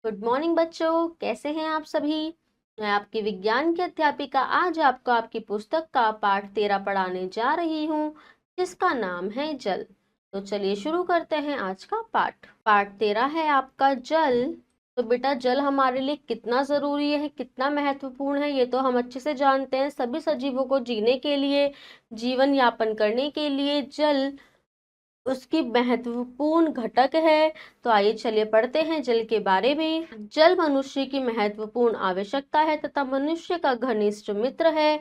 Good morning बच्चों, कैसे हैं आप सभी। मैं आपकी विज्ञान की अध्यापिका आज आपको आपकी पुस्तक का पाठ 13 पढ़ाने जा रही हूँ, जिसका नाम है जल। तो चलिए शुरू करते हैं आज का पाठ। पाठ 13 है आपका जल। तो बेटा, जल हमारे लिए कितना जरूरी है, कितना महत्वपूर्ण है, ये तो हम अच्छे से जानते हैं। सभी सजीवों को जीने के लिए, जीवन यापन करने के लिए जल उसकी महत्वपूर्ण घटक है। तो आइए चलिए पढ़ते हैं जल के बारे में। जल मनुष्य की महत्वपूर्ण आवश्यकता है तथा मनुष्य का घनिष्ठ मित्र है।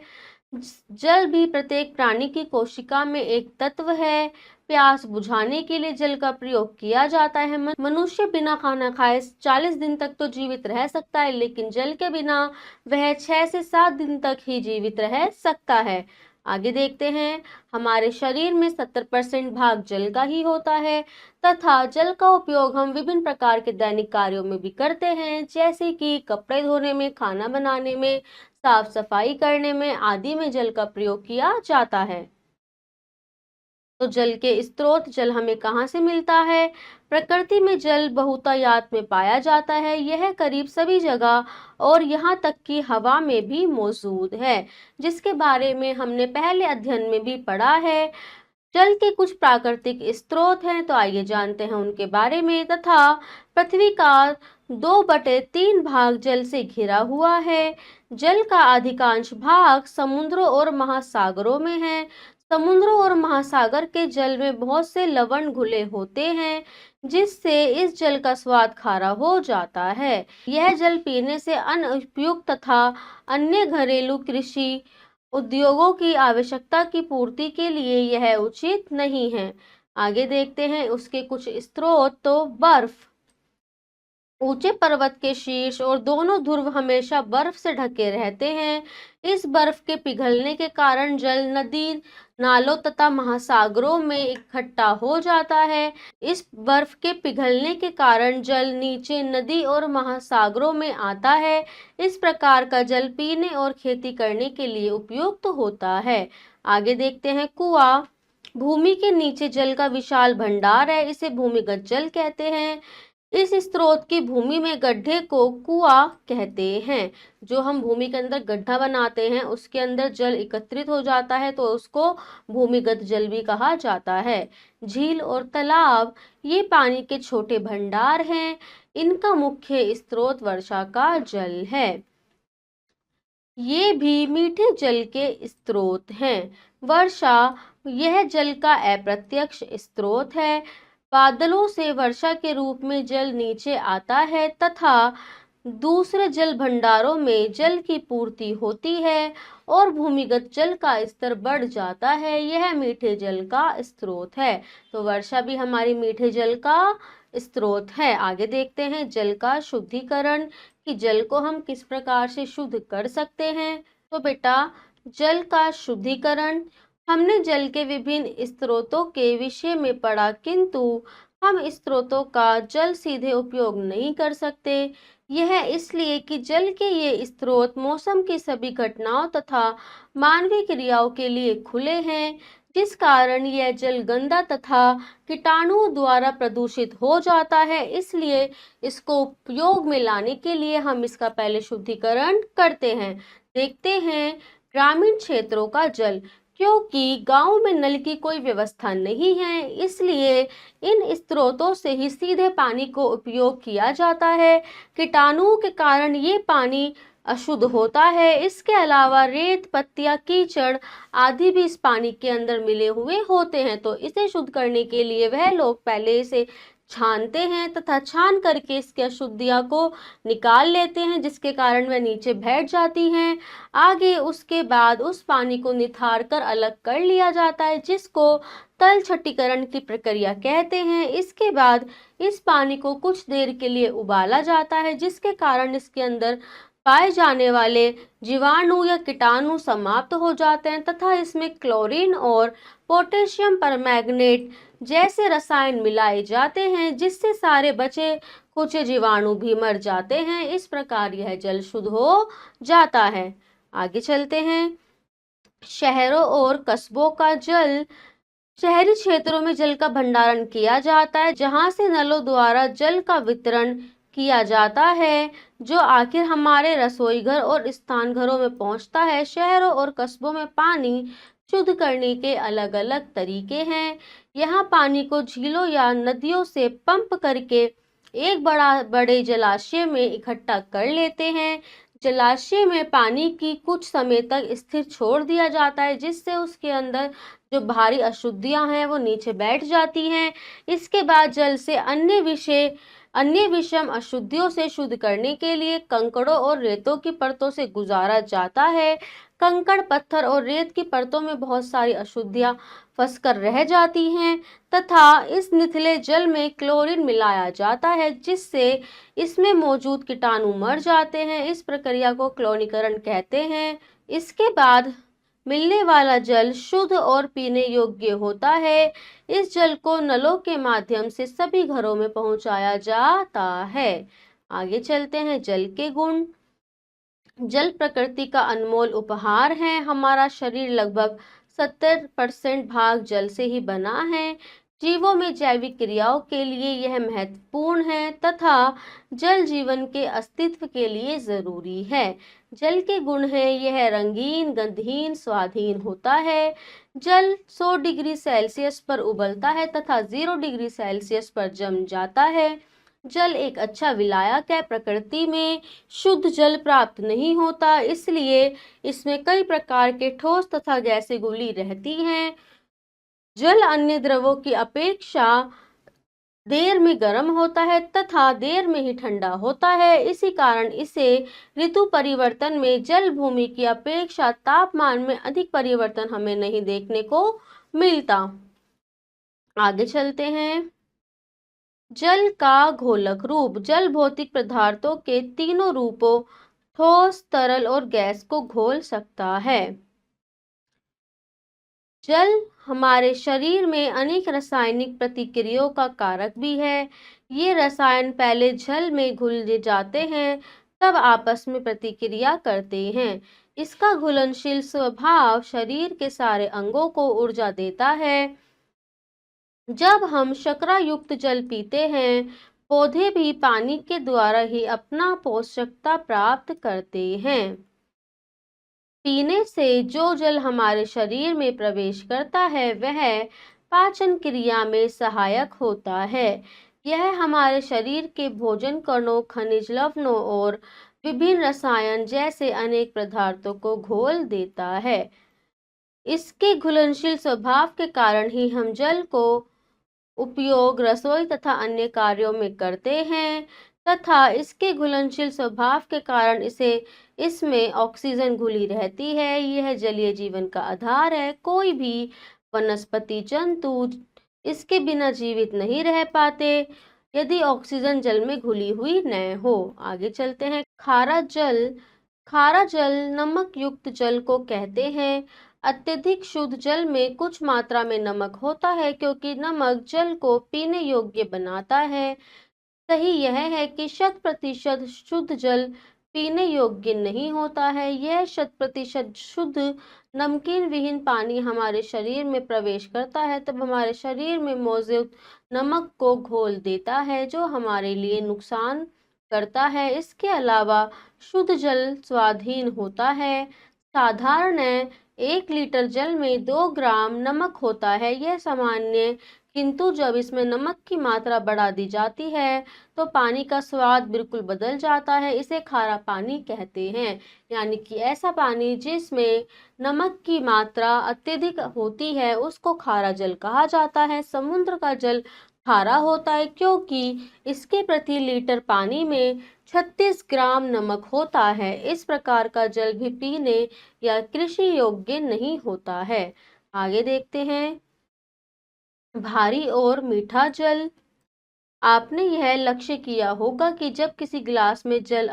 जल भी प्रत्येक प्राणी की कोशिका में एक तत्व है। प्यास बुझाने के लिए जल का प्रयोग किया जाता है। मनुष्य बिना खाना खाए 40 दिन तक तो जीवित रह सकता है, लेकिन जल के बिना वह 6 से 7 दिन तक ही जीवित रह सकता है। आगे देखते हैं। हमारे शरीर में 70% भाग जल का ही होता है तथा जल का उपयोग हम विभिन्न प्रकार के दैनिक कार्यों में भी करते हैं, जैसे कि कपड़े धोने में, खाना बनाने में, साफ सफाई करने में आदि में जल का प्रयोग किया जाता है। तो जल के स्रोत, जल हमें कहाँ से मिलता है। प्रकृति में जल बहुतायत में पाया जाता है। यह करीब सभी जगह और यहाँ तक कि हवा में भी मौजूद है, जिसके बारे में हमने पहले अध्ययन में भी पढ़ा है। जल के कुछ प्राकृतिक स्रोत हैं, तो आइए जानते हैं उनके बारे में। तथा पृथ्वी का 2/3 भाग जल से घिरा हुआ है। जल का अधिकांश भाग समुद्रों और महासागरों में है। समुद्रों और महासागर के जल में बहुत से लवण घुले होते हैं, जिससे इस जल का स्वाद खारा हो जाता है। यह जल पीने से अनुपयुक्त तथा अन्य घरेलू कृषि उद्योगों की आवश्यकता की पूर्ति के लिए यह उचित नहीं है। आगे देखते हैं उसके कुछ स्रोत। तो बर्फ, ऊंचे पर्वत के शीर्ष और दोनों ध्रुव हमेशा बर्फ से ढके रहते हैं। इस बर्फ के पिघलने के कारण जल नदी, नालों तथा महासागरों में इकट्ठा हो जाता है। इस बर्फ के पिघलने के कारण जल नीचे नदी और महासागरों में आता है। इस प्रकार का जल पीने और खेती करने के लिए उपयुक्त होता है। आगे देखते हैं। कुआं, भूमि के नीचे जल का विशाल भंडार है, इसे भूमिगत जल कहते हैं। इस स्रोत की भूमि में गड्ढे को कुआं कहते हैं। जो हम भूमि के अंदर गड्ढा बनाते हैं, उसके अंदर जल एकत्रित हो जाता है, तो उसको भूमिगत जल भी कहा जाता है। झील और तालाब, ये पानी के छोटे भंडार हैं। इनका मुख्य स्रोत वर्षा का जल है। ये भी मीठे जल के स्रोत हैं। वर्षा, यह जल का अप्रत्यक्ष स्रोत है। बादलों से वर्षा के रूप में जल नीचे आता है तथा दूसरे जल भंडारों में जल की पूर्ति होती है और भूमिगत जल का स्तर बढ़ जाता है। यह मीठे जल का स्रोत है। तो वर्षा भी हमारी मीठे जल का स्रोत है। आगे देखते हैं जल का शुद्धिकरण, कि जल को हम किस प्रकार से शुद्ध कर सकते हैं। तो बेटा, जल का शुद्धिकरण, हमने जल के विभिन्न स्रोतों के विषय में पढ़ा, किंतु हम स्रोतों का जल सीधे उपयोग नहीं कर सकते। यह इसलिए कि जल के ये स्रोत मौसम की सभी घटनाओं तथा मानवीय क्रियाओं के लिए खुले हैं, जिस कारण यह जल गंदा तथा कीटाणुओं द्वारा प्रदूषित हो जाता है। इसलिए इसको उपयोग में लाने के लिए हम इसका पहले शुद्धिकरण करते हैं। देखते हैं ग्रामीण क्षेत्रों का जल। क्योंकि गांव में नल की कोई व्यवस्था नहीं है, इसलिए इन स्रोतों से ही सीधे पानी को उपयोग किया जाता है। कीटाणुओं के कारण ये पानी अशुद्ध होता है। इसके अलावा रेत, पत्तियां, कीचड़ आदि भी इस पानी के अंदर मिले हुए होते हैं। तो इसे शुद्ध करने के लिए वह लोग पहले इसे छानते हैं तथा छान करके इसकी अशुद्धियां को निकाल लेते हैं, जिसके कारण वह नीचे बैठ जाती हैं। आगे उसके बाद उस पानी को निथार कर अलग कर लिया जाता है, जिसको तल छट्टीकरण की प्रक्रिया कहते हैं। इसके बाद इस पानी को कुछ देर के लिए उबाला जाता है, जिसके कारण इसके अंदर पाए जाने वाले जीवाणु या कीटाणु समाप्त हो जाते हैं तथा इसमें क्लोरीन और पोटेशियम परमैंगनेट जैसे रसायन मिलाए जाते हैं, जिससे सारे बचे कुछ जीवाणु भी मर जाते हैं। इस प्रकार यह जल शुद्ध हो जाता है। आगे चलते हैं। शहरों और कस्बों का जल, शहरी क्षेत्रों में जल का भंडारण किया जाता है, जहां से नलों द्वारा जल का वितरण किया जाता है, जो आखिर हमारे रसोई घर और स्थान घरों में पहुंचता है। शहरों और कस्बों में पानी शुद्ध करने के अलग अलग तरीके हैं। यहाँ पानी को झीलों या नदियों से पंप करके एक बड़े जलाशय में इकट्ठा कर लेते हैं। जलाशय में पानी की कुछ समय तक स्थिर छोड़ दिया जाता है, जिससे उसके अंदर जो भारी अशुद्धियां हैं वो नीचे बैठ जाती हैं। इसके बाद जल से अन्य विषम अशुद्धियों से शुद्ध करने के लिए कंकड़ों और रेतों की परतों से गुजारा जाता है। कंकड़, पत्थर और रेत की परतों में बहुत सारी अशुद्धियां फंसकर रह जाती हैं तथा इस निचले जल में क्लोरीन मिलाया जाता है, जिससे इसमें मौजूद कीटाणु मर जाते हैं। इस प्रक्रिया को क्लोरीकरण कहते हैं। इसके बाद मिलने वाला जल शुद्ध और पीने योग्य होता है। इस जल को नलों के माध्यम से सभी घरों में पहुंचाया जाता है। आगे चलते हैं, जल के गुण। जल प्रकृति का अनमोल उपहार है। हमारा शरीर लगभग 70% भाग जल से ही बना है। जीवों में जैविक क्रियाओं के लिए यह महत्वपूर्ण है तथा जल जीवन के अस्तित्व के लिए जरूरी है। जल के गुण है, यह रंगीन, गंधहीन, स्वादहीन होता है। जल 100 डिग्री सेल्सियस पर उबलता है तथा 0 डिग्री सेल्सियस पर जम जाता है। जल एक अच्छा विलायक है। प्रकृति में शुद्ध जल प्राप्त नहीं होता, इसलिए इसमें कई प्रकार के ठोस तथा गैसें घुली रहती हैं। जल अन्य द्रवों की अपेक्षा देर में गर्म होता है तथा देर में ही ठंडा होता है। इसी कारण इसे ऋतु परिवर्तन में जल भूमि की अपेक्षा तापमान में अधिक परिवर्तन हमें नहीं देखने को मिलता। आगे चलते हैं, जल का घोलक रूप। जल भौतिक पदार्थों के तीनों रूपों ठोस, तरल और गैस को घोल सकता है। जल हमारे शरीर में अनेक रासायनिक प्रतिक्रियाओं का कारक भी है। ये रसायन पहले जल में घुल जाते हैं, तब आपस में प्रतिक्रिया करते हैं। इसका घुलनशील स्वभाव शरीर के सारे अंगों को ऊर्जा देता है। जब हम शर्करा युक्त जल पीते हैं, पौधे भी पानी के द्वारा ही अपना पोषकता प्राप्त करते हैं। पीने से जो जल हमारे शरीर में प्रवेश करता है वह पाचन क्रिया में सहायक होता है। यह हमारे शरीर के भोजन कणों, खनिज लवणों और विभिन्न रसायन जैसे अनेक पदार्थों को घोल देता है। इसके घुलनशील स्वभाव के कारण ही हम जल को उपयोग रसोई तथा अन्य कार्यों में करते हैं तथा इसके घुलनशील स्वभाव के कारण इसमें ऑक्सीजन घुली रहती है। यह जलीय जीवन का आधार है। कोई भी वनस्पति, जंतु इसके बिना जीवित नहीं रह पाते यदि ऑक्सीजन जल में घुली हुई न हो। आगे चलते हैं, खारा जल। खारा जल नमक युक्त जल को कहते हैं। अत्यधिक शुद्ध जल में कुछ मात्रा में नमक होता है, क्योंकि नमक जल को पीने योग्य बनाता है। सही यह है कि 100% शुद्ध जल पीने योग्य नहीं होता है। यह 100% शुद्ध नमकीन विहीन पानी हमारे शरीर में प्रवेश करता है तब हमारे शरीर में मौजूद नमक को घोल देता है, जो हमारे लिए नुकसान करता है। इसके अलावा शुद्ध जल स्वादहीन होता है। साधारण 1 लीटर जल में 2 ग्राम नमक होता है। यह सामान्य, किंतु जब इसमें नमक की मात्रा बढ़ा दी जाती है तो पानी का स्वाद बिल्कुल बदल जाता है। इसे खारा पानी कहते हैं, यानी कि ऐसा पानी जिसमें नमक की मात्रा अत्यधिक होती है उसको खारा जल कहा जाता है। समुद्र का जल खारा होता है क्योंकि इसके प्रति लीटर पानी में 36 ग्राम नमक होता है। इस प्रकार का जल भी पीने या कृषि योग्य नहीं होता है। आगे देखते हैं, भारी और मीठा जल। आपने यह लक्ष्य किया होगा कि जब किसी गिलास में जल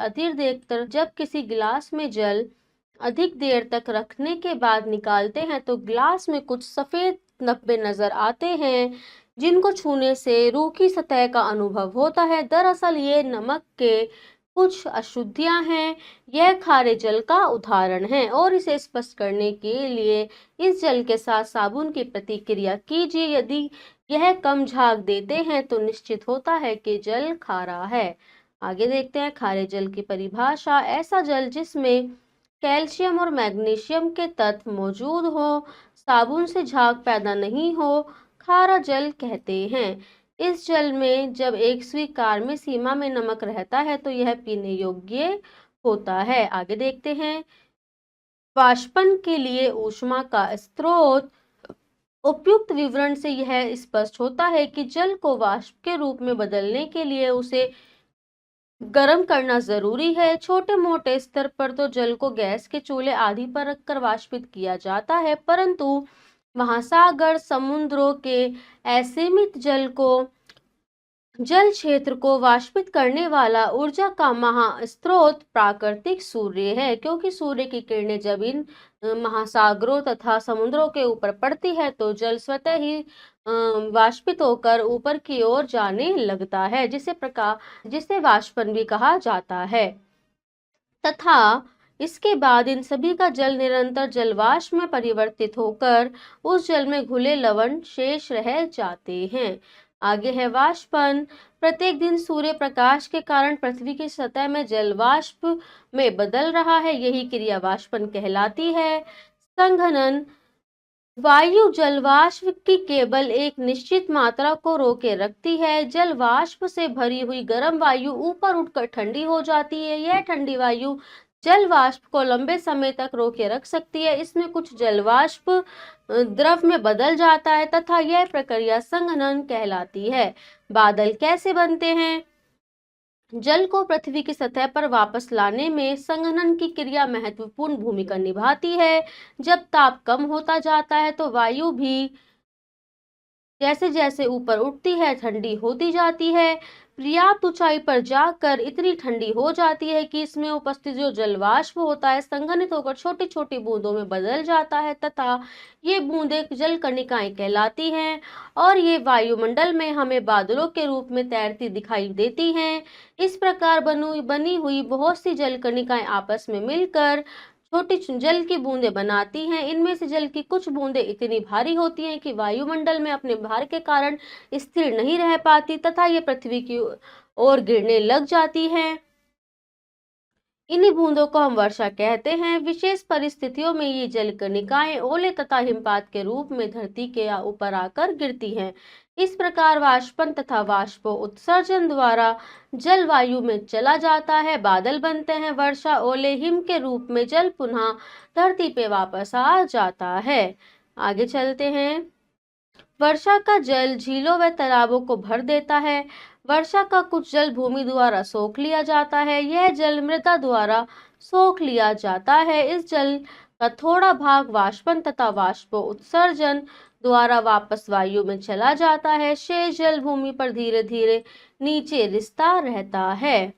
अधिक देर तक रखने के बाद निकालते हैं तो गिलास में कुछ सफेद धब्बे नजर आते हैं, जिनको छूने से रूखी सतह का अनुभव होता है। दरअसल ये नमक के कुछ अशुद्धियां हैं। यह खारे जल का उदाहरण है और इसे स्पष्ट करने के लिए इस जल के साथ साबुन की प्रतिक्रिया कीजिए। यदि यह कम झाग देते हैं तो निश्चित होता है कि जल खारा है। आगे देखते हैं खारे जल की परिभाषा। ऐसा जल जिसमें कैल्शियम और मैग्नीशियम के तत्व मौजूद हो, साबुन से झाग पैदा नहीं हो, खारा जल कहते हैं। इस जल में जब एक स्वीकार्य सीमा में नमक रहता है तो यह पीने योग्य होता है। आगे देखते हैं वाष्पन के लिए ऊष्मा का स्रोत। उपयुक्त विवरण से यह स्पष्ट होता है कि जल को वाष्प के रूप में बदलने के लिए उसे गर्म करना जरूरी है। छोटे मोटे स्तर पर तो जल को गैस के चूल्हे आदि पर रखकर वाष्पित किया जाता है, परंतु महासागर समुद्रों के असीमित जल क्षेत्र को वाष्पित करने वाला ऊर्जा का महास्रोत प्राकृतिक सूर्य है, क्योंकि सूर्य की किरणें जब इन महासागरों तथा समुद्रों के ऊपर पड़ती है तो जल स्वतः ही वाष्पित होकर ऊपर की ओर जाने लगता है, जिसे वाष्पन भी कहा जाता है। तथा इसके बाद इन सभी का जल निरंतर जलवाष्प में परिवर्तित होकर उस जल में घुले लवण शेष रह जाते हैं। आगे है वाष्पन। प्रत्येक दिन सूर्य प्रकाश के कारण पृथ्वी की सतह में जल वाष्प में बदल रहा है, यही क्रिया वाष्पन कहलाती है। संघनन। वायु जल वाष्प की केवल एक निश्चित मात्रा को रोके रखती है। जल वाष्प से भरी हुई गर्म वायु ऊपर उठकर ठंडी हो जाती है। यह ठंडी वायु जल वाष्प को लंबे समय तक रोके रख सकती है। इसमें कुछ जल वाष्प द्रव में बदल जाता है तथा यह प्रक्रिया संघनन कहलाती है। बादल कैसे बनते हैं? जल को पृथ्वी की सतह पर वापस लाने में संघनन की क्रिया महत्वपूर्ण भूमिका निभाती है। जब ताप कम होता जाता है तो वायु भी जैसे जैसे ऊपर उठती है ठंडी होती जाती है। पर्याप्त ऊंचाई पर जाकर इतनी ठंडी हो जाती है कि इसमें उपस्थित जो जलवाष्प होता है संघनित होकर छोटी छोटी बूंदों में बदल जाता है तथा ये बूंदें जल कणिकाएं कहलाती हैं और ये वायुमंडल में हमें बादलों के रूप में तैरती दिखाई देती हैं। इस प्रकार बनी हुई बहुत सी जल कणिकाएं आपस में मिलकर छोटी जल की बूंदें बनाती हैं। इनमें से जल की कुछ बूंदें इतनी भारी होती हैं कि वायुमंडल में अपने भार के कारण स्थिर नहीं रह पाती तथा ये पृथ्वी की ओर गिरने लग जाती हैं। इन्हीं बूंदों को हम वर्षा कहते हैं। विशेष परिस्थितियों में ये जल कणिकाएं ओले तथा हिमपात के रूप में धरती के ऊपर आकर गिरती हैं। इस प्रकार वाष्पन तथा वाष्प उत्सर्जन द्वारा जल वायु में चला जाता है, बादल बनते हैं। वर्षा ओले हिम के रूप में जल पुनः धरती पे वापस आ जाता है। आगे चलते हैं। वर्षा का जल झीलों व तालाबों को भर देता है। वर्षा का कुछ जल भूमि द्वारा सोख लिया जाता है। यह जल मृदा द्वारा सोख लिया जाता है। इस जल का थोड़ा भाग वाष्पन तथा वाष्प उत्सर्जन द्वारा वापस वायु में चला जाता है। शेष जल भूमि पर धीरे धीरे नीचे रिसता रहता है।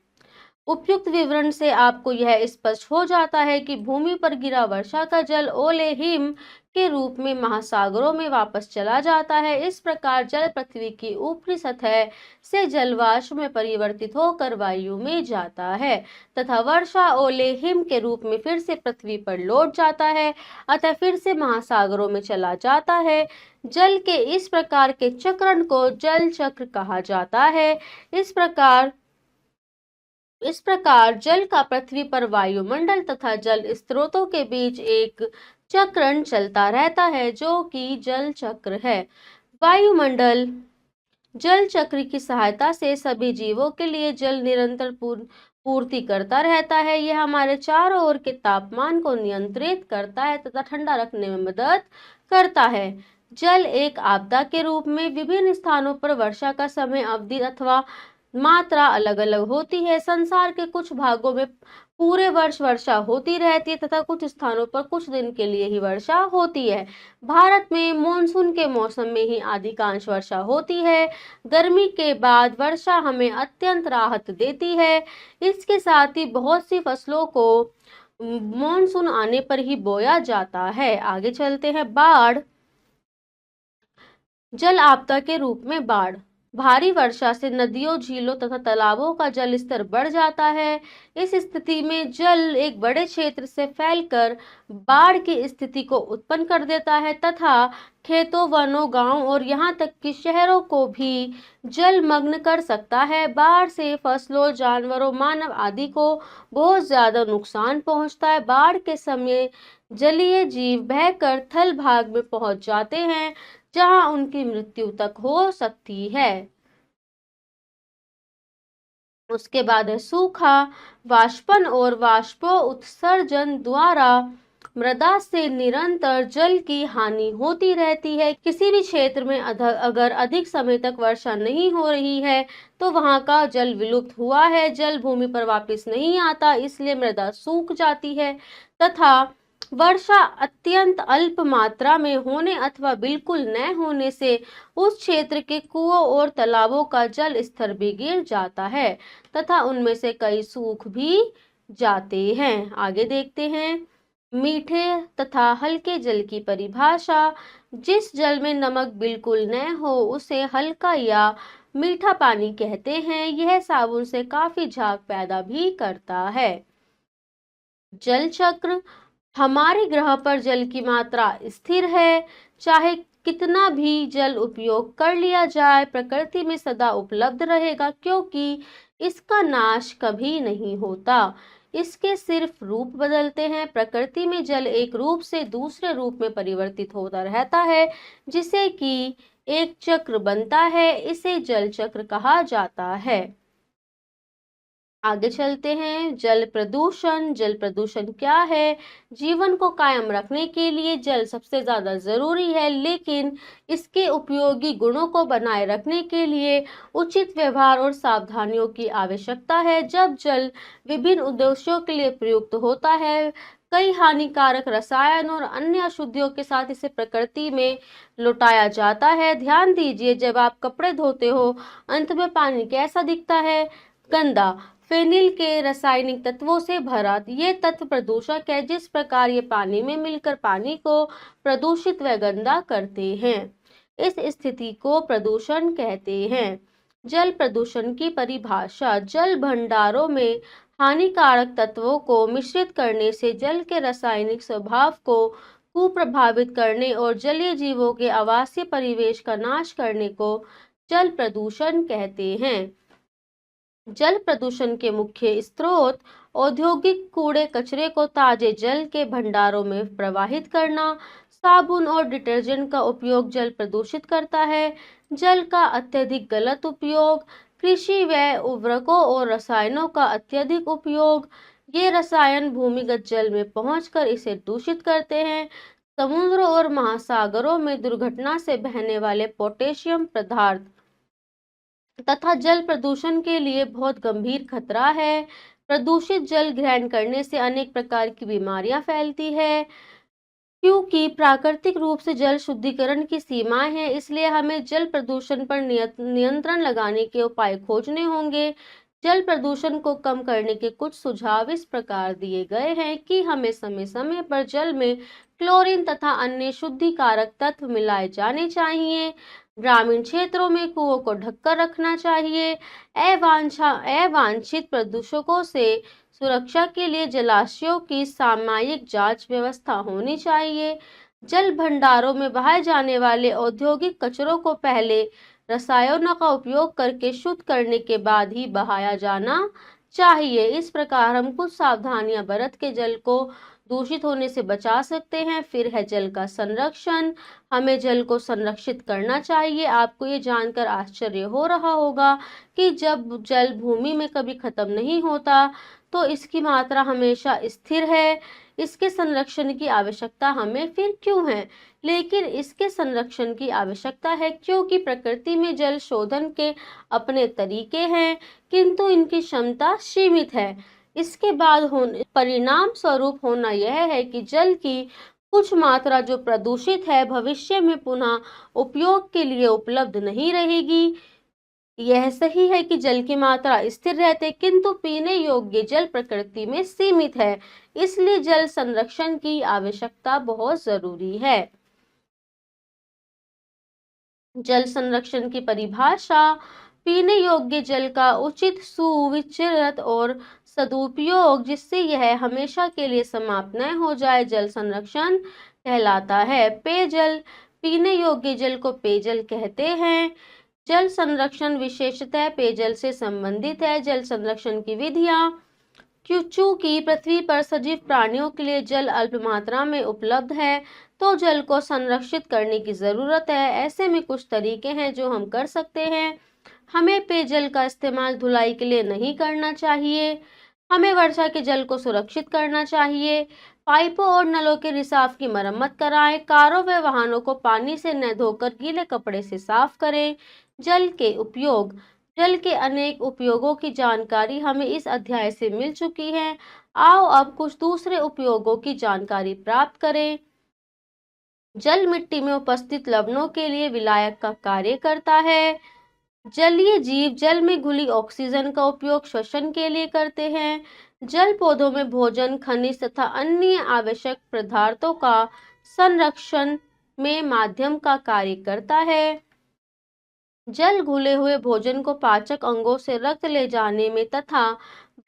उपयुक्त विवरण से आपको यह स्पष्ट हो जाता है कि भूमि पर गिरा वर्षा का जल ओले हिम के रूप में महासागरों में वापस चला जाता है। इस प्रकार जल पृथ्वी की ऊपरी सतह से जलवाष्प में परिवर्तित होकर वायु में जाता है तथा वर्षा ओले हिम के रूप में फिर से पृथ्वी पर लौट जाता है, अतः फिर से महासागरों में चला जाता है। जल के इस प्रकार के चक्रण को जल चक्र कहा जाता है। इस प्रकार जल का पृथ्वी पर वायुमंडल तथा जल स्रोतों के बीच एक चक्रण चलता रहता है जो कि जल चक्र है। वायुमंडल जल चक्र की सहायता से सभी जीवों के लिए जल निरंतर पूर्ति करता रहता है। यह हमारे चारों ओर के तापमान को नियंत्रित करता है तथा ठंडा रखने में मदद करता है। जल एक आपदा के रूप में विभिन्न स्थानों पर वर्षा का समय अवधि अथवा मात्रा अलग अलग होती है। संसार के कुछ भागों में पूरे वर्ष वर्षा होती रहती है तथा कुछ स्थानों पर कुछ दिन के लिए ही वर्षा होती है। भारत में मॉनसून के मौसम में ही अधिकांश वर्षा होती है। गर्मी के बाद वर्षा हमें अत्यंत राहत देती है। इसके साथ ही बहुत सी फसलों को मॉनसून आने पर ही बोया जाता है। आगे चलते हैं। बाढ़। जल आपदा के रूप में बाढ़। भारी वर्षा से नदियों, झीलों तथा तालाबों का जल स्तर बढ़ जाता है। इस स्थिति में जल एक बड़े क्षेत्र से फैलकर बाढ़ की स्थिति को उत्पन्न कर देता है तथा खेतों, वनों, गांवों और यहाँ तक कि शहरों को भी जलमग्न कर सकता है। बाढ़ से फसलों, जानवरों, मानव आदि को बहुत ज्यादा नुकसान पहुंचता है। बाढ़ के समय जलीय जीव बहकर थल भाग में पहुंच जाते हैं, जहां उनकी मृत्यु तक हो सकती है। उसके बाद है सूखा। वाष्पन और वाष्पो उत्सर्जन द्वारा मृदा से निरंतर जल की हानि होती रहती है। किसी भी क्षेत्र में अगर अधिक समय तक वर्षा नहीं हो रही है तो वहां का जल विलुप्त हुआ है, जल भूमि पर वापस नहीं आता, इसलिए मृदा सूख जाती है तथा वर्षा अत्यंत अल्प मात्रा में होने अथवा बिल्कुल न होने से उस क्षेत्र के कुओं और तालाबों का जल स्तर भी गिर जाता है तथा उनमें से कई सूख भी जाते हैं। आगे देखते हैं मीठे तथा हल्के जल की परिभाषा। जिस जल में नमक बिल्कुल न हो उसे हल्का या मीठा पानी कहते हैं। यह साबुन से काफी झाग पैदा भी करता है। जल चक्र। हमारे ग्रह पर जल की मात्रा स्थिर है। चाहे कितना भी जल उपयोग कर लिया जाए, प्रकृति में सदा उपलब्ध रहेगा क्योंकि इसका नाश कभी नहीं होता। इसके सिर्फ रूप बदलते हैं। प्रकृति में जल एक रूप से दूसरे रूप में परिवर्तित होता रहता है, जिसे कि एक चक्र बनता है। इसे जल चक्र कहा जाता है। आगे चलते हैं जल प्रदूषण। जल प्रदूषण क्या है? जीवन को कायम रखने के लिए जल सबसे ज्यादा जरूरी है, लेकिन इसके उपयोगी गुणों को बनाए रखने के लिए उचित व्यवहार और सावधानियों की आवश्यकता है। जब जल विभिन्न उद्देश्यों के लिए प्रयुक्त होता है, कई हानिकारक रसायन और अन्य अशुद्धियों के साथ इसे प्रकृति में लौटाया जाता है। ध्यान दीजिए, जब आप कपड़े धोते हो अंत में पानी कैसा दिखता है? गंदा, फेनिल के रासायनिक तत्वों से भरा। ये तत्व प्रदूषक है। जिस प्रकार ये पानी में मिलकर पानी को प्रदूषित व गंदा करते हैं, इस स्थिति को प्रदूषण कहते हैं। जल प्रदूषण की परिभाषा। जल भंडारों में हानिकारक तत्वों को मिश्रित करने से जल के रासायनिक स्वभाव को कुप्रभावित करने और जलीय जीवों के आवासीय परिवेश का नाश करने को जल प्रदूषण कहते हैं। जल प्रदूषण के मुख्य स्रोत। औद्योगिक कूड़े कचरे को ताजे जल के भंडारों में प्रवाहित करना। साबुन और डिटर्जेंट का उपयोग जल प्रदूषित करता है। जल का अत्यधिक गलत उपयोग। कृषि व उर्वरकों और रसायनों का अत्यधिक उपयोग। ये रसायन भूमिगत जल में पहुंचकर इसे दूषित करते हैं। समुद्रों और महासागरों में दुर्घटना से बहने वाले पोटेशियम पदार्थ तथा जल प्रदूषण के लिए बहुत गंभीर खतरा है। प्रदूषित जल ग्रहण करने से अनेक प्रकार की बीमारियां फैलती है। क्योंकि प्राकृतिक रूप से जल शुद्धिकरण की सीमाएं हैं, इसलिए हमें जल प्रदूषण पर नियंत्रण लगाने के उपाय खोजने होंगे। जल प्रदूषण को कम करने के कुछ सुझाव इस प्रकार दिए गए हैं कि हमें समय समय पर जल में क्लोरीन तथा अन्य शुद्धिकारक तत्व मिलाए जाने चाहिए। ग्रामीण क्षेत्रों में कुओं को ढककर रखना चाहिए। अवांछित प्रदूषकों से सुरक्षा के लिए जलाशयों की सामयिक जांच व्यवस्था होनी चाहिए। जल भंडारों में बहाए जाने वाले औद्योगिक कचरों को पहले रसायनों का उपयोग करके शुद्ध करने के बाद ही बहाया जाना चाहिए। इस प्रकार हम कुछ सावधानियां बरत के जल को दूषित होने से बचा सकते हैं। फिर है जल का संरक्षण। हमें जल को संरक्षित करना चाहिए। आपको ये जानकर आश्चर्य हो रहा होगा कि जब जल भूमि में कभी खत्म नहीं होता तो इसकी मात्रा हमेशा स्थिर है। इसके संरक्षण की आवश्यकता हमें फिर क्यों है? लेकिन इसके संरक्षण की आवश्यकता है क्योंकि प्रकृति में जल शोधन के अपने तरीके हैं, किंतु इनकी क्षमता सीमित है। इसके बाद परिणाम स्वरूप होना यह है कि जल की कुछ मात्रा जो प्रदूषित है भविष्य में पुनः उपयोग के लिए उपलब्ध नहीं रहेगी। यह सही है कि जल की मात्रा स्थिर रहते, किंतु पीने योग्य जल प्रकृति में सीमित है। इसलिए जल संरक्षण की आवश्यकता बहुत जरूरी है। जल संरक्षण की परिभाषा: पीने योग्य जल का उचित सुविचारित और सदुपयोग जिससे यह हमेशा के लिए समाप्त न हो जाए, जल संरक्षण कहलाता है। पेयजल: पीने योग्य जल को पेयजल कहते हैं। जल संरक्षण विशेषतः पेयजल से संबंधित है। जल संरक्षण की विधियां: चूंकि पृथ्वी पर सजीव प्राणियों के लिए जल अल्प मात्रा में उपलब्ध है, तो जल को संरक्षित करने की जरूरत है। ऐसे में कुछ तरीके हैं जो हम कर सकते हैं। हमें पेयजल का इस्तेमाल धुलाई के लिए नहीं करना चाहिए। हमें वर्षा के जल को सुरक्षित करना चाहिए। पाइपों और नलों के रिसाव की मरम्मत कराएं। कारों व वाहनों को पानी से न धोकर गीले कपड़े से साफ करें। जल के उपयोग: जल के अनेक उपयोगों की जानकारी हमें इस अध्याय से मिल चुकी है। आओ अब कुछ दूसरे उपयोगों की जानकारी प्राप्त करें। जल मिट्टी में उपस्थित लवणों के लिए विलायक का कार्य करता है। जलीय जीव जल में घुली ऑक्सीजन का उपयोग श्वसन के लिए करते हैं। जल पौधों में भोजन, खनिज तथा अन्य आवश्यक पदार्थों का संरक्षण में माध्यम का कार्य करता है। जल घुले हुए भोजन को पाचक अंगों से रक्त ले जाने में तथा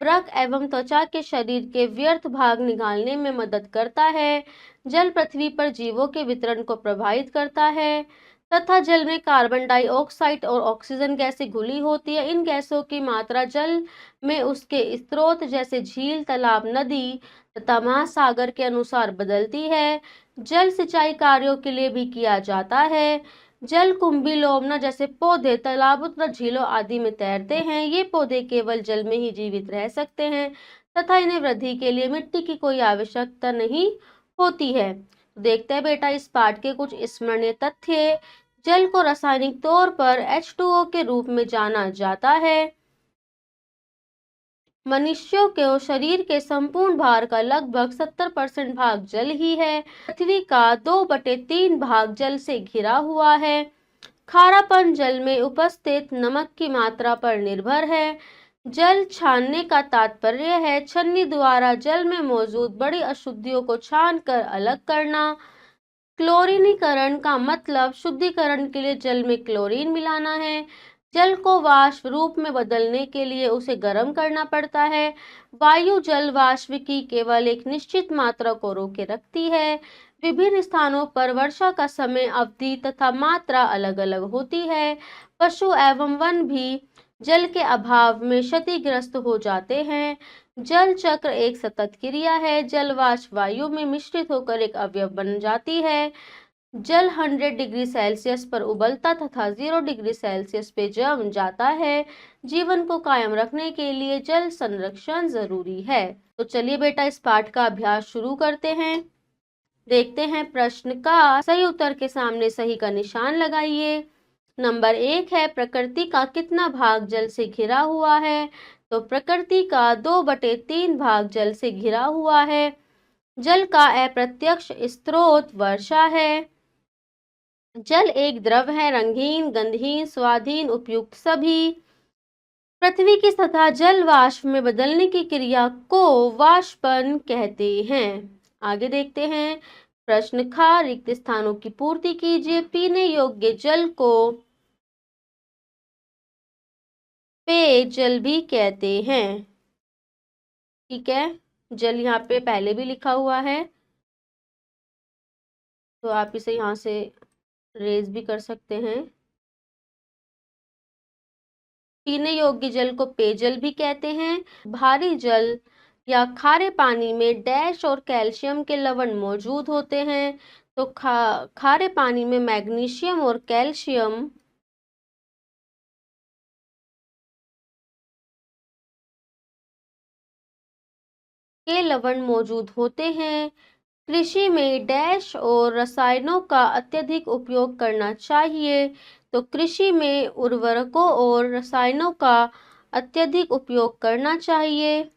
वृक्क एवं त्वचा के शरीर के व्यर्थ भाग निकालने में मदद करता है। जल पृथ्वी पर जीवों के वितरण को प्रभावित करता है तथा जल में कार्बन डाइऑक्साइड और ऑक्सीजन गैसें घुली होती है। इन गैसों की मात्रा जल में उसके स्रोत जैसे झील, तालाब, नदी तथा महासागर के अनुसार बदलती है। जल सिंचाई कार्यों के लिए भी किया जाता है। जल कुंभी लोमना जैसे पौधे तालाबों तथा झीलों आदि में तैरते हैं। ये पौधे केवल जल में ही जीवित रह सकते हैं तथा इन्हें वृद्धि के लिए मिट्टी की कोई आवश्यकता नहीं होती है। देखते हैं बेटा इस पाठ के कुछ स्मरणीय तथ्य। जल को रासायनिक तौर पर H2O के रूप में जाना जाता है। मनुष्यों के शरीर के संपूर्ण भार का लगभग 70% भाग जल ही है। पृथ्वी का 2/3 भाग जल से घिरा हुआ है। खारापन जल में उपस्थित नमक की मात्रा पर निर्भर है। जल छानने का तात्पर्य है छन्नी द्वारा जल में मौजूद बड़ी अशुद्धियों को छानकर अलग करना। क्लोरीनीकरण का मतलब शुद्धिकरण के लिए जल में क्लोरीन मिलाना है। जल को वाष्प रूप में बदलने के लिए उसे गर्म करना पड़ता है। वायु जल वाष्प की केवल एक निश्चित मात्रा को रोके रखती है। विभिन्न स्थानों पर वर्षा का समय, अवधि तथा मात्रा अलग अलग होती है। पशु एवं वन भी जल के अभाव में क्षतिग्रस्त हो जाते हैं। जल चक्र एक सतत क्रिया है। जल वाष्प वायु में मिश्रित होकर एक अवयव बन जाती है। जल 100 डिग्री सेल्सियस पर उबलता तथा 0 डिग्री सेल्सियस पे जम जाता है। जीवन को कायम रखने के लिए जल संरक्षण जरूरी है। तो चलिए बेटा इस पाठ का अभ्यास शुरू करते हैं। देखते हैं प्रश्न का सही उत्तर के सामने सही का निशान लगाइए। नंबर 1 है प्रकृति का कितना भाग जल से घिरा हुआ है? तो प्रकृति का 2/3 भाग जल से घिरा हुआ है। जल का अप्रत्यक्ष स्रोत वर्षा है। जल एक द्रव है, रंगहीन, गंधहीन, स्वादहीन, उपयुक्त सभी। पृथ्वी की सतह जल वाष्प में बदलने की क्रिया को वाष्पन कहते हैं। आगे देखते हैं प्रश्न ख रिक्त स्थानों की पूर्ति कीजिए। पीने योग्य जल को पेयजल भी कहते हैं। ठीक है, जल यहाँ पे पहले भी लिखा हुआ है तो आप इसे यहाँ से रेज भी कर सकते हैं। पीने योग्य जल को पेयजल भी कहते हैं। भारी जल या खारे पानी में डैश और कैल्शियम के लवण मौजूद होते हैं। तो खारे पानी में मैग्नीशियम और कैल्शियम के लवण मौजूद होते हैं। कृषि में डैश और रसायनों का अत्यधिक उपयोग करना चाहिए। तो कृषि में उर्वरकों और रसायनों का अत्यधिक उपयोग करना चाहिए।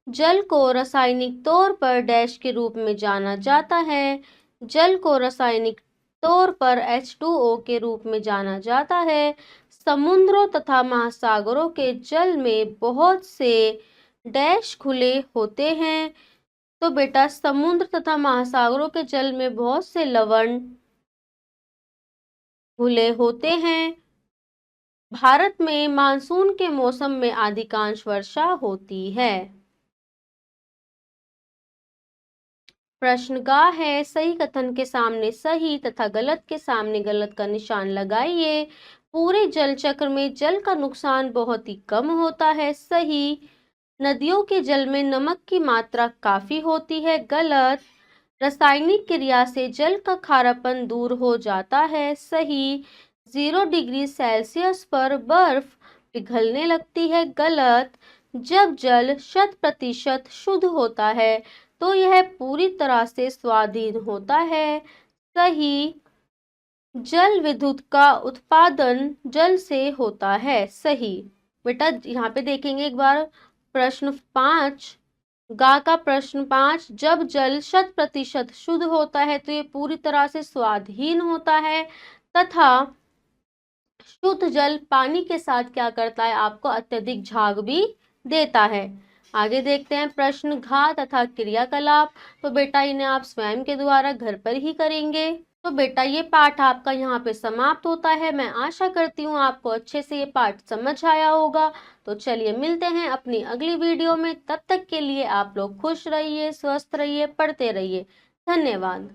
जल को रासायनिक तौर पर डैश के रूप में जाना जाता है। जल को रासायनिक तौर पर H2O के रूप में जाना जाता है। समुद्रों तथा महासागरों के जल में बहुत से डैश खुले होते हैं। तो बेटा समुद्र तथा महासागरों के जल में बहुत से लवण खुले होते हैं। भारत में मानसून के मौसम में अधिकांश वर्षा होती है। प्रश्नगाह है, सही कथन के सामने सही तथा गलत के सामने गलत का निशान लगाइए। पूरे जल चक्र में जल का नुकसान बहुत ही कम होता है। सही। नदियों के जल में नमक की मात्रा काफी होती है। गलत। रासायनिक क्रिया से जल का खारापन दूर हो जाता है। सही। 0 डिग्री सेल्सियस पर बर्फ पिघलने लगती है। गलत। जब जल 100% शुद्ध होता है तो यह पूरी तरह से स्वाधीन होता है। सही। जल विद्युत का उत्पादन जल से होता है। सही। बेटा यहाँ पे देखेंगे एक बार प्रश्न 5, गा का प्रश्न 5, जब जल 100% शुद्ध होता है तो ये पूरी तरह से स्वाधीन होता है तथा शुद्ध जल पानी के साथ क्या करता है, आपको अत्यधिक झाग भी देता है। आगे देखते हैं प्रश्न घा तथा क्रियाकलाप। तो बेटा इन्हें आप स्वयं के द्वारा घर पर ही करेंगे। तो बेटा ये पाठ आपका यहाँ पे समाप्त होता है। मैं आशा करती हूँ आपको अच्छे से ये पाठ समझ आया होगा। तो चलिए मिलते हैं अपनी अगली वीडियो में। तब तक के लिए आप लोग खुश रहिए, स्वस्थ रहिए, पढ़ते रहिए। धन्यवाद।